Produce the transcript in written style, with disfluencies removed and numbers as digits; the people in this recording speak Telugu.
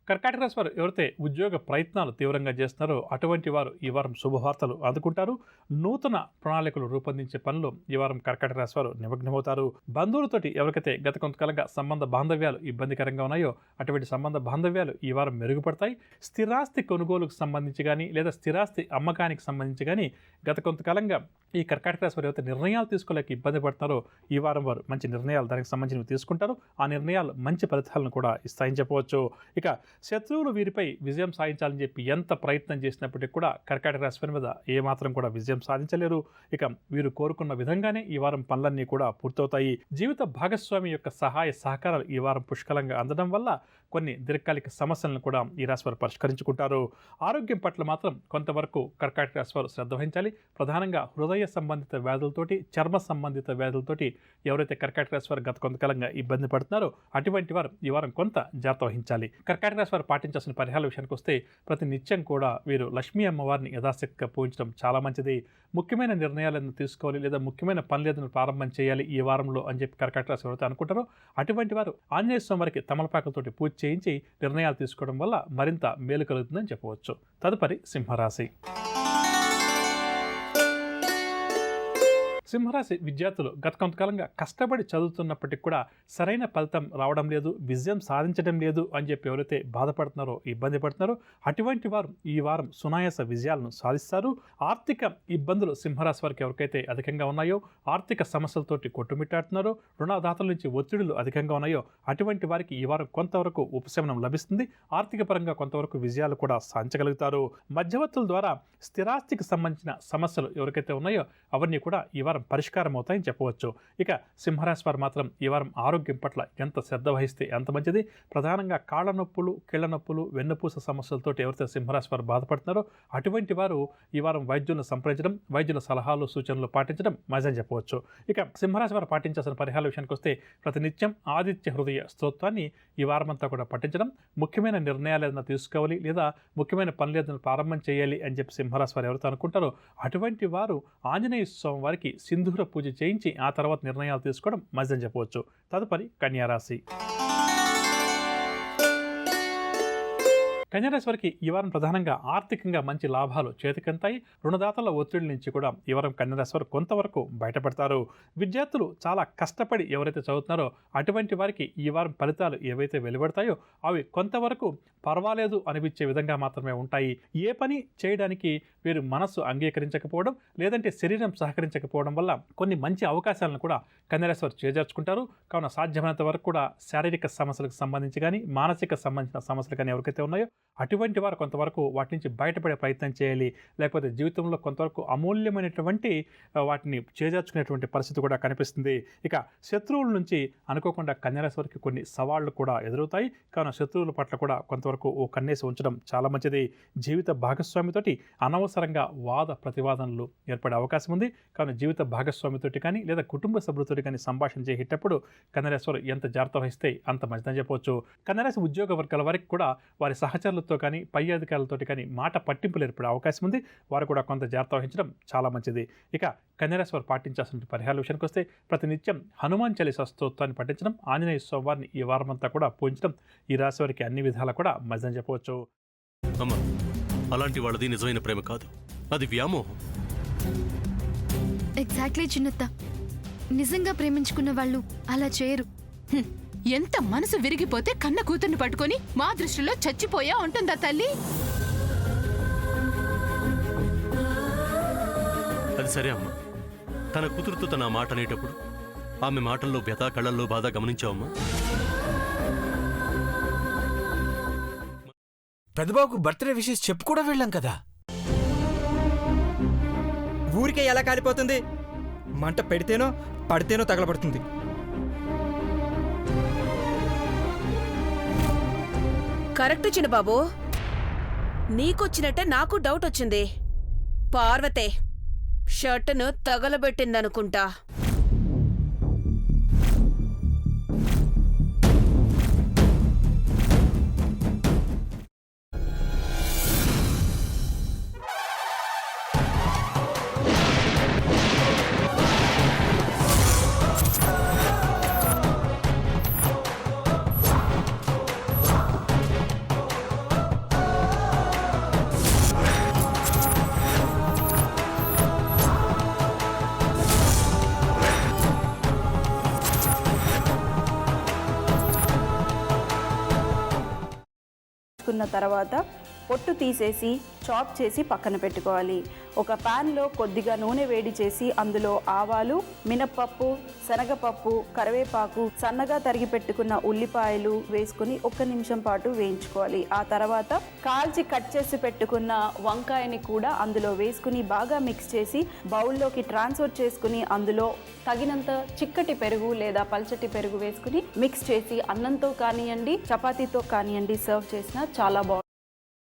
కర్కాటక రాశి వారు ఎవరైతే ఉద్యోగ ప్రయత్నాలు తీవ్రంగా చేస్తున్నారో అటువంటి వారు ఈ వారం శుభవార్తలు అందుకుంటారు. నూతన ప్రణాళికలు రూపొందించే పనులు ఈ వారం కర్కాటక రాశి వారు నిమగ్నమవుతారు. బంధువులతోటి ఎవరికైతే గత కొంతకాలంగా సంబంధ బాంధవ్యాలు ఇబ్బందికరంగా ఉన్నాయో అటువంటి సంబంధ బాంధవ్యాలు ఈ వారం మెరుగుపడతాయి. స్థిరాస్తి కొనుగోలుకు సంబంధించి కానీ లేదా స్థిరాస్తి అమ్మకానికి సంబంధించి కానీ గత కొంతకాలంగా ఈ కర్కాటక రాశి వారు ఎవరైతే నిర్ణయాలు తీసుకోలేక ఇబ్బంది పడుతున్నారో ఈ వారం వారు మంచి నిర్ణయాలు దానికి సంబంధించినవి తీసుకుంటారు. ఆ నిర్ణయాలు మంచి ఫలితాలను కూడా ఇస్తాయని చెప్పవచ్చు. ఇక శత్రువులు వీరిపై విజయం సాధించాలని చెప్పి ఎంత ప్రయత్నం చేసినప్పటికీ కూడా కర్కాటక రాశి వారి మీద ఏమాత్రం కూడా విజయం సాధించలేరు. ఇక వీరు కోరుకున్న విధంగానే ఈ వారం పనులన్నీ కూడా పూర్తవుతాయి. జీవిత భాగస్వామి యొక్క సహాయ సహకారాలు ఈ వారం పుష్కలంగా అందడం వల్ల కొన్ని దీర్ఘకాలిక సమస్యలను కూడా ఈ రాశి వారు పరిష్కరించుకుంటారు. ఆరోగ్యం పట్ల మాత్రం కొంతవరకు కర్కాటక రాశి వారు శ్రద్ధ వహించాలి. ప్రధానంగా హృదయ సంబంధిత వ్యాధులతోటి చర్మ సంబంధిత వ్యాధులతోటి ఎవరైతే కర్కాటక రాశి వారు గత కొంతకాలంగా ఇబ్బంది పడుతున్నారో అటువంటి వారు ఈ వారం కొంత జాగ్రత్త వహించాలి. కర్కాటక రాశి వారు పాటించాల్సిన పరిహారాల విషయానికి వస్తే ప్రతి నిత్యం కూడా వీరు లక్ష్మీ అమ్మవారిని యథాశక్తిగా పూజించడం చాలా మంచిది. ముఖ్యమైన నిర్ణయాలను తీసుకోవాలి లేదా ముఖ్యమైన పనులు ఏదైనా ప్రారంభం చేయాలి ఈ వారంలో అని చెప్పి కర్కాటక రాశి ఎవరైతే అనుకుంటారో అటువంటి వారు ఆంజనేయ స్వామి వారికి తమలపాకులతోటి పూజ చేయించి నిర్ణయాలు తీసుకోవడం వల్ల మరింత మేలు కలుగుతుందని చెప్పవచ్చు. తదుపరి సింహరాశి. సింహరాశి విద్యార్థులు గత కొంతకాలంగా కష్టపడి చదువుతున్నప్పటికీ కూడా సరైన ఫలితం రావడం లేదు, విజయం సాధించడం లేదు అని చెప్పి ఎవరైతే బాధపడుతున్నారో ఇబ్బంది పడుతున్నారో అటువంటి వారు ఈ వారం సునాయాస విజయాలను సాధిస్తారు. ఆర్థిక ఇబ్బందులు సింహరాశి వారికి ఎవరికైతే అధికంగా ఉన్నాయో, ఆర్థిక సమస్యలతోటి కొట్టుమిట్టాడుతున్నారో, రుణదాతల నుంచి ఒత్తిడులు అధికంగా ఉన్నాయో అటువంటి వారికి ఈ వారం కొంతవరకు ఉపశమనం లభిస్తుంది. ఆర్థిక పరంగా కొంతవరకు విజయాలు కూడా సాధించగలుగుతారు. మధ్యవర్తుల ద్వారా స్థిరాస్తికి సంబంధించిన సమస్యలు ఎవరికైతే ఉన్నాయో అవన్నీ కూడా ఈ వారం పరిష్కారం అవుతాయని చెప్పవచ్చు. ఇక సింహరాశి వారు మాత్రం ఈ వారం ఆరోగ్యం పట్ల ఎంత శ్రద్ధ వహిస్తే ఎంత మంచిది. ప్రధానంగా కాళ్ళ నొప్పులు, కీళ్ల నొప్పులు, వెన్నుపూస సమస్యలతో ఎవరైతే సింహరాశి వారు బాధపడుతున్నారో అటువంటి వారు ఈ వారం వైద్యులను సంప్రదించడం, వైద్యుల సలహాలు సూచనలు పాటించడం మంచిదని చెప్పవచ్చు. ఇక సింహరాశి వారు పాటించాల్సిన పరిహారాల విషయానికి వస్తే ప్రతినిత్యం ఆదిత్య హృదయ స్తోత్రాన్ని ఈ వారం అంతా కూడా పఠించడం, ముఖ్యమైన నిర్ణయాలు ఏదైనా తీసుకోవాలి లేదా ముఖ్యమైన పనులు ఏదైనా ప్రారంభం చేయాలి అని చెప్పి సింహరాశి వారు ఎవరైతే అనుకుంటారో అటువంటి వారు ఆంజనేయ స్వామి వారికి సింధూర పూజ చేయించి ఆ తర్వాత నిర్ణయాలు తీసుకోవడం మంచిదని చెప్పవచ్చు. తదుపరి కన్యారాశి. కన్యారాశి వారికి ఈ వారం ప్రధానంగా ఆర్థికంగా మంచి లాభాలు చేతికంతాయి. రుణదాతల ఒత్తిడి నుంచి కూడా ఈ వారం కన్యారాశి వారు కొంతవరకు బయటపడతారు. విద్యార్థులు చాలా కష్టపడి ఎవరైతే చదువుతున్నారో అటువంటి వారికి ఈ వారం ఫలితాలు ఏవైతే వెలువడతాయో అవి కొంతవరకు పర్వాలేదు అనిపించే విధంగా మాత్రమే ఉంటాయి. ఏ పని చేయడానికి వీరు మనస్సు అంగీకరించకపోవడం లేదంటే శరీరం సహకరించకపోవడం వల్ల కొన్ని మంచి అవకాశాలను కూడా కన్యారాశి వారు చేజార్చుకుంటారు. కావున సాధ్యమైనంత వరకు కూడా శారీరక సమస్యలకు సంబంధించి కానీ మానసిక సంబంధించిన సమస్యలు కానీ ఎవరికైతే ఉన్నాయో అటువంటి వారు కొంతవరకు వాటి నుంచి బయటపడే ప్రయత్నం చేయాలి. లేకపోతే జీవితంలో కొంతవరకు అమూల్యమైనటువంటి వాటిని చేజార్చుకునేటువంటి పరిస్థితి కూడా కనిపిస్తుంది. ఇక శత్రువుల నుంచి అనుకోకుండా కన్యారాశి వారికి కొన్ని సవాళ్లు కూడా ఎదురవుతాయి. కావున శత్రువుల పట్ల కూడా కొంతవరకు ఓ కన్నేసి ఉంచడం చాలా మంచిది. జీవిత భాగస్వామితోటి అనవసరంగా వాద ప్రతివాదనలు ఏర్పడే అవకాశం ఉంది. కావున జీవిత భాగస్వామితోటి కానీ లేదా కుటుంబ సభ్యులతోటి కానీ సంభాషణ చేసేటప్పుడు కన్యారాశి వారు ఎంత జాగ్రత్త వహిస్తే అంత మంచిదని చెప్పవచ్చు. కన్యారాశి ఉద్యోగ వర్గాల వారికి కూడా వారి సహచరులతో కానీ పై అధికారులతో కానీ మాట పట్టింపులు ఏర్పడే అవకాశం ఉంది. వారు కూడా కొంత జాగ్రత్త వహించడం చాలా మంచిది. ఇక కన్యారాశి వారు పాటించాల్సిన పరిహారాల విషయానికి వస్తే ప్రతినిత్యం హనుమాన్ చాలీసా స్తోత్రాన్ని పఠించడం, ఆంజనేయ స్వామి వారిని ఈ వారం అంతా కూడా పూజించడం ఈ రాశి వారికి అన్ని విధాలా కూడా మంచిదని చెప్పవచ్చు. అమ్మ, అలాంటి వాళ్ళది నిజమైన ప్రేమ కాదు, అది వ్యామోహం. ఎగ్జాక్ట్లీ చిన్నత్త, నిజంగా ప్రేమించుకున్న వాళ్ళు అలా చేయరు. ఎంత మనసు విరిగిపోతే కన్న కూతుర్ని పట్టుకొని మా దృష్టిలో చచ్చిపోయా ఉంటుందా తల్లి? అది సరే అమ్మా, తన కూతురుతో తన మాట అనేటప్పుడు ఆమె మాటల్లో వ్యథ, కళ్ళల్లో బాధ గమనించావమ్మా? పెద్దబాబుకు బర్త్డే విషెస్ చెప్పు కూడా వెళ్ళాం కదా. ఊరికే ఎలా కాలిపోతుంది? మంట పెడితేనో పడితేనో తగలబడుతుంది. కరెక్ట్ చిన్నబాబు, నీకొచ్చినట్టే నాకు డౌట్ వచ్చింది. పార్వతే షర్టును తగలబెట్టిందనుకుంటా. కాల్చుకున్న తర్వాత పొట్టు తీసేసి చాప్ చేసి పక్కన పెట్టుకోవాలి. ఒక ప్యాన్లో కొద్దిగా నూనె వేడి చేసి అందులో ఆవాలు, మినప్పప్పు, శనగపప్పు, కరివేపాకు, సన్నగా తరిగి పెట్టుకున్న ఉల్లిపాయలు వేసుకుని 1 నిమిషం పాటు వేయించుకోవాలి. ఆ తర్వాత కాల్చి కట్ చేసి పెట్టుకున్న వంకాయని కూడా అందులో వేసుకుని బాగా మిక్స్ చేసి బౌల్లోకి ట్రాన్స్ఫర్ చేసుకుని అందులో తగినంత చిక్కటి పెరుగు లేదా పల్చటి పెరుగు వేసుకుని మిక్స్ చేసి అన్నంతో కానివ్వండి, చపాతీతో కానివ్వండి సర్వ్ చేసినా చాలా బాగుంటుంది.